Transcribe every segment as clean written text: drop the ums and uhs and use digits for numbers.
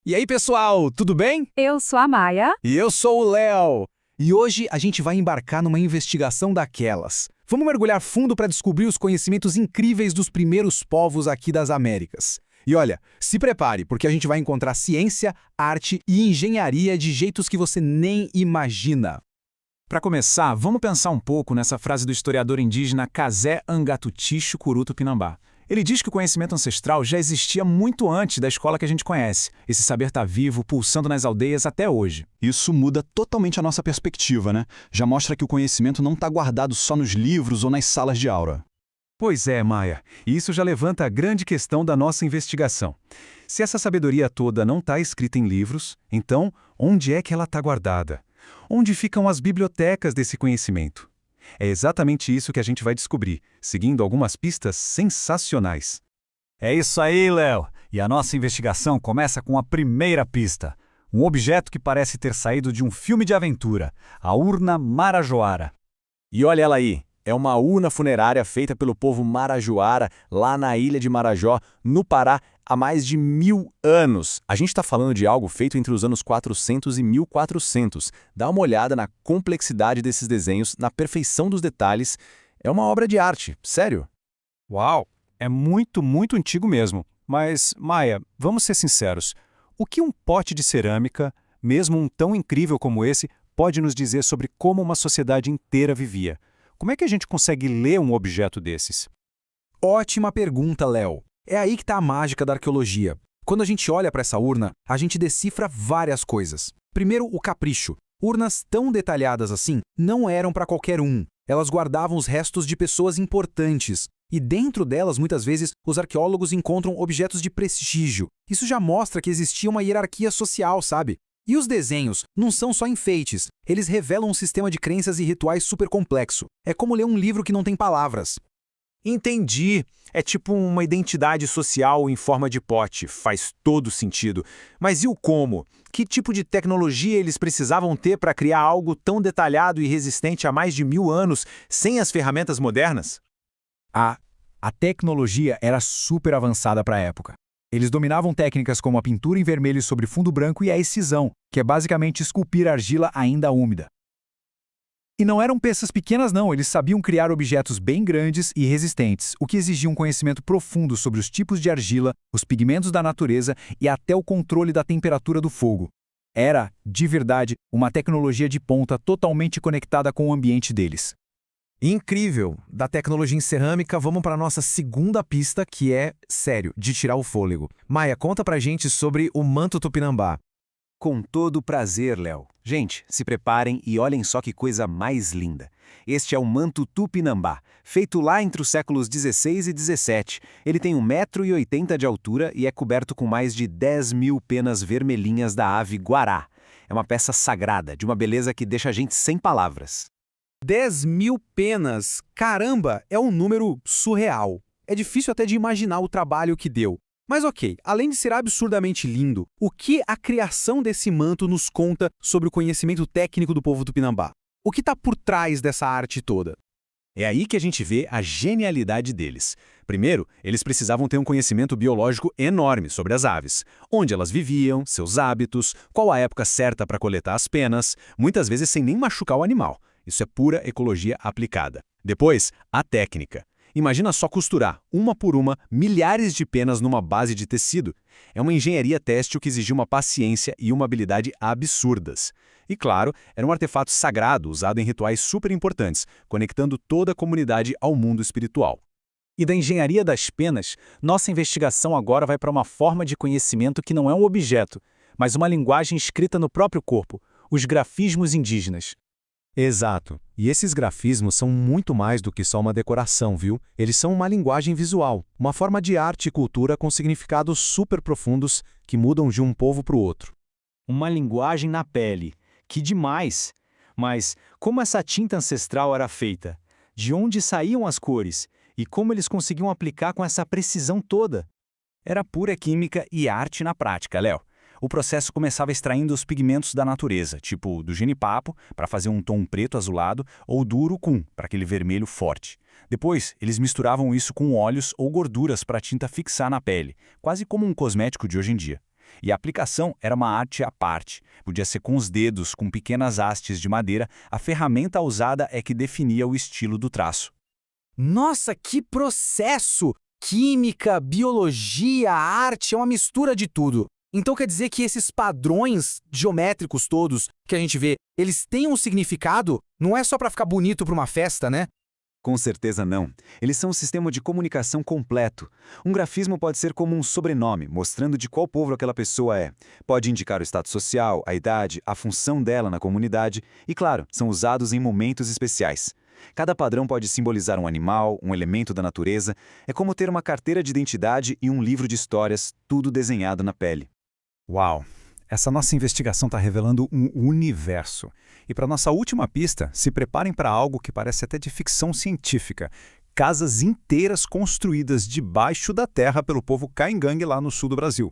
E aí, pessoal, tudo bem? Eu sou a Maia. E eu sou o Léo. E hoje a gente vai embarcar numa investigação daquelas. Vamos mergulhar fundo para descobrir os conhecimentos incríveis dos primeiros povos aqui das Américas. E olha, se prepare, porque a gente vai encontrar ciência, arte e engenharia de jeitos que você nem imagina. Para começar, vamos pensar um pouco nessa frase do historiador indígena Kazé Angatuti Xucuruto Tupinambá. Ele diz que o conhecimento ancestral já existia muito antes da escola que a gente conhece. Esse saber está vivo, pulsando nas aldeias até hoje. Isso muda totalmente a nossa perspectiva, né? Já mostra que o conhecimento não está guardado só nos livros ou nas salas de aula. Pois é, Maia. E isso já levanta a grande questão da nossa investigação. Se essa sabedoria toda não está escrita em livros, então onde é que ela está guardada? Onde ficam as bibliotecas desse conhecimento? É exatamente isso que a gente vai descobrir, seguindo algumas pistas sensacionais. É isso aí, Léo. E a nossa investigação começa com a primeira pista. Um objeto que parece ter saído de um filme de aventura, a urna Marajoara. E olha ela aí, é uma urna funerária feita pelo povo Marajoara, lá na ilha de Marajó, no Pará, há mais de 1000 anos. A gente está falando de algo feito entre os anos 400 e 1400. Dá uma olhada na complexidade desses desenhos, na perfeição dos detalhes. É uma obra de arte, sério. Uau! É muito, muito antigo mesmo. Mas, Maia, vamos ser sinceros. O que um pote de cerâmica, mesmo um tão incrível como esse, pode nos dizer sobre como uma sociedade inteira vivia? Como é que a gente consegue ler um objeto desses? Ótima pergunta, Léo. É aí que está a mágica da arqueologia. Quando a gente olha para essa urna, a gente decifra várias coisas. Primeiro, o capricho. Urnas tão detalhadas assim não eram para qualquer um. Elas guardavam os restos de pessoas importantes. E dentro delas, muitas vezes, os arqueólogos encontram objetos de prestígio. Isso já mostra que existia uma hierarquia social, sabe? E os desenhos não são só enfeites. Eles revelam um sistema de crenças e rituais super complexo. É como ler um livro que não tem palavras. Entendi. É tipo uma identidade social em forma de pote. Faz todo sentido. Mas e o como? Que tipo de tecnologia eles precisavam ter para criar algo tão detalhado e resistente há mais de 1000 anos, sem as ferramentas modernas? A tecnologia era super avançada para a época. Eles dominavam técnicas como a pintura em vermelho sobre fundo branco e a excisão, que é basicamente esculpir argila ainda úmida. E não eram peças pequenas não, eles sabiam criar objetos bem grandes e resistentes, o que exigia um conhecimento profundo sobre os tipos de argila, os pigmentos da natureza e até o controle da temperatura do fogo. Era, de verdade, uma tecnologia de ponta totalmente conectada com o ambiente deles. Incrível! Da tecnologia em cerâmica, vamos para a nossa segunda pista, que é, sério, de tirar o fôlego. Maia, conta pra gente sobre o manto Tupinambá. Com todo prazer, Léo. Gente, se preparem e olhem só que coisa mais linda. Este é o manto Tupinambá, feito lá entre os séculos XVI e XVII. Ele tem 1,80 m de altura e é coberto com mais de 10.000 penas vermelhinhas da ave guará. É uma peça sagrada, de uma beleza que deixa a gente sem palavras. 10.000 penas! Caramba, é um número surreal. É difícil até de imaginar o trabalho que deu. Mas ok, além de ser absurdamente lindo, o que a criação desse manto nos conta sobre o conhecimento técnico do povo tupinambá? O que está por trás dessa arte toda? É aí que a gente vê a genialidade deles. Primeiro, eles precisavam ter um conhecimento biológico enorme sobre as aves. Onde elas viviam, seus hábitos, qual a época certa para coletar as penas, muitas vezes sem nem machucar o animal. Isso é pura ecologia aplicada. Depois, a técnica. Imagina só costurar, uma por uma, milhares de penas numa base de tecido. É uma engenharia têxtil que exigia uma paciência e uma habilidade absurdas. E claro, era um artefato sagrado usado em rituais super importantes, conectando toda a comunidade ao mundo espiritual. E da engenharia das penas, nossa investigação agora vai para uma forma de conhecimento que não é um objeto, mas uma linguagem escrita no próprio corpo, os grafismos indígenas. Exato. E esses grafismos são muito mais do que só uma decoração, viu? Eles são uma linguagem visual, uma forma de arte e cultura com significados super profundos que mudam de um povo para o outro. Uma linguagem na pele. Que demais! Mas como essa tinta ancestral era feita? De onde saíam as cores? E como eles conseguiam aplicar com essa precisão toda? Era pura química e arte na prática, Léo. O processo começava extraindo os pigmentos da natureza, tipo do jenipapo, para fazer um tom preto azulado, ou do urucum, para aquele vermelho forte. Depois, eles misturavam isso com óleos ou gorduras para a tinta fixar na pele, quase como um cosmético de hoje em dia. E a aplicação era uma arte à parte. Podia ser com os dedos, com pequenas hastes de madeira, a ferramenta usada é que definia o estilo do traço. Nossa, que processo! Química, biologia, arte, é uma mistura de tudo. Então quer dizer que esses padrões geométricos todos que a gente vê, eles têm um significado? Não é só para ficar bonito para uma festa, né? Com certeza não. Eles são um sistema de comunicação completo. Um grafismo pode ser como um sobrenome, mostrando de qual povo aquela pessoa é. Pode indicar o status social, a idade, a função dela na comunidade e, claro, são usados em momentos especiais. Cada padrão pode simbolizar um animal, um elemento da natureza. É como ter uma carteira de identidade e um livro de histórias, tudo desenhado na pele. Uau! Essa nossa investigação está revelando um universo. E para nossa última pista, se preparem para algo que parece até de ficção científica. Casas inteiras construídas debaixo da terra pelo povo Caingangue lá no sul do Brasil.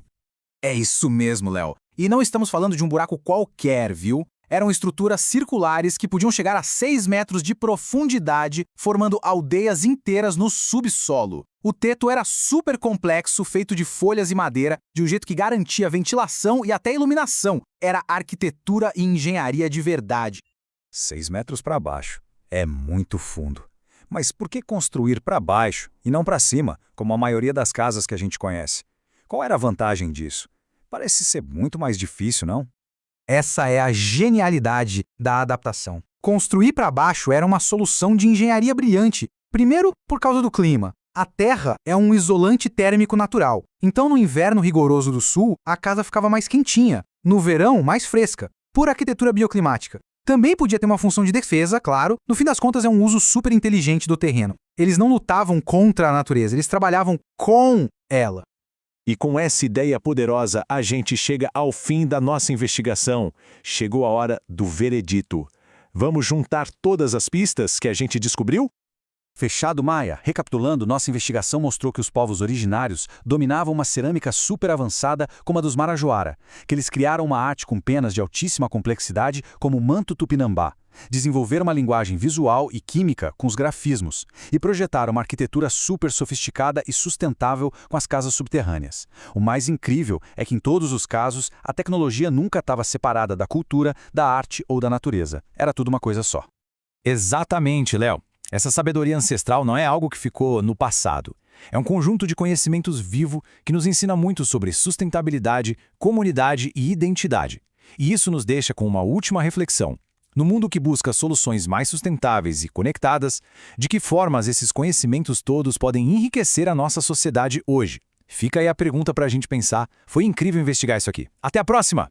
É isso mesmo, Léo. E não estamos falando de um buraco qualquer, viu? Eram estruturas circulares que podiam chegar a 6 metros de profundidade, formando aldeias inteiras no subsolo. O teto era super complexo, feito de folhas e madeira, de um jeito que garantia ventilação e até iluminação. Era arquitetura e engenharia de verdade. 6 metros para baixo. É muito fundo. Mas por que construir para baixo e não para cima, como a maioria das casas que a gente conhece? Qual era a vantagem disso? Parece ser muito mais difícil, não? Essa é a genialidade da adaptação. Construir para baixo era uma solução de engenharia brilhante. Primeiro, por causa do clima. A terra é um isolante térmico natural. Então, no inverno rigoroso do sul, a casa ficava mais quentinha. No verão, mais fresca. Por arquitetura bioclimática. Também podia ter uma função de defesa, claro. No fim das contas, é um uso super inteligente do terreno. Eles não lutavam contra a natureza, eles trabalhavam com ela. E com essa ideia poderosa, a gente chega ao fim da nossa investigação. Chegou a hora do veredito. Vamos juntar todas as pistas que a gente descobriu? Fechado, Maia. Recapitulando, nossa investigação mostrou que os povos originários dominavam uma cerâmica super avançada como a dos Marajoara, que eles criaram uma arte com penas de altíssima complexidade como o manto tupinambá, desenvolveram uma linguagem visual e química com os grafismos e projetaram uma arquitetura super sofisticada e sustentável com as casas subterrâneas. O mais incrível é que em todos os casos a tecnologia nunca estava separada da cultura, da arte ou da natureza. Era tudo uma coisa só. Exatamente, Léo. Essa sabedoria ancestral não é algo que ficou no passado. É um conjunto de conhecimentos vivo que nos ensina muito sobre sustentabilidade, comunidade e identidade. E isso nos deixa com uma última reflexão. No mundo que busca soluções mais sustentáveis e conectadas, de que formas esses conhecimentos todos podem enriquecer a nossa sociedade hoje? Fica aí a pergunta para a gente pensar. Foi incrível investigar isso aqui. Até a próxima!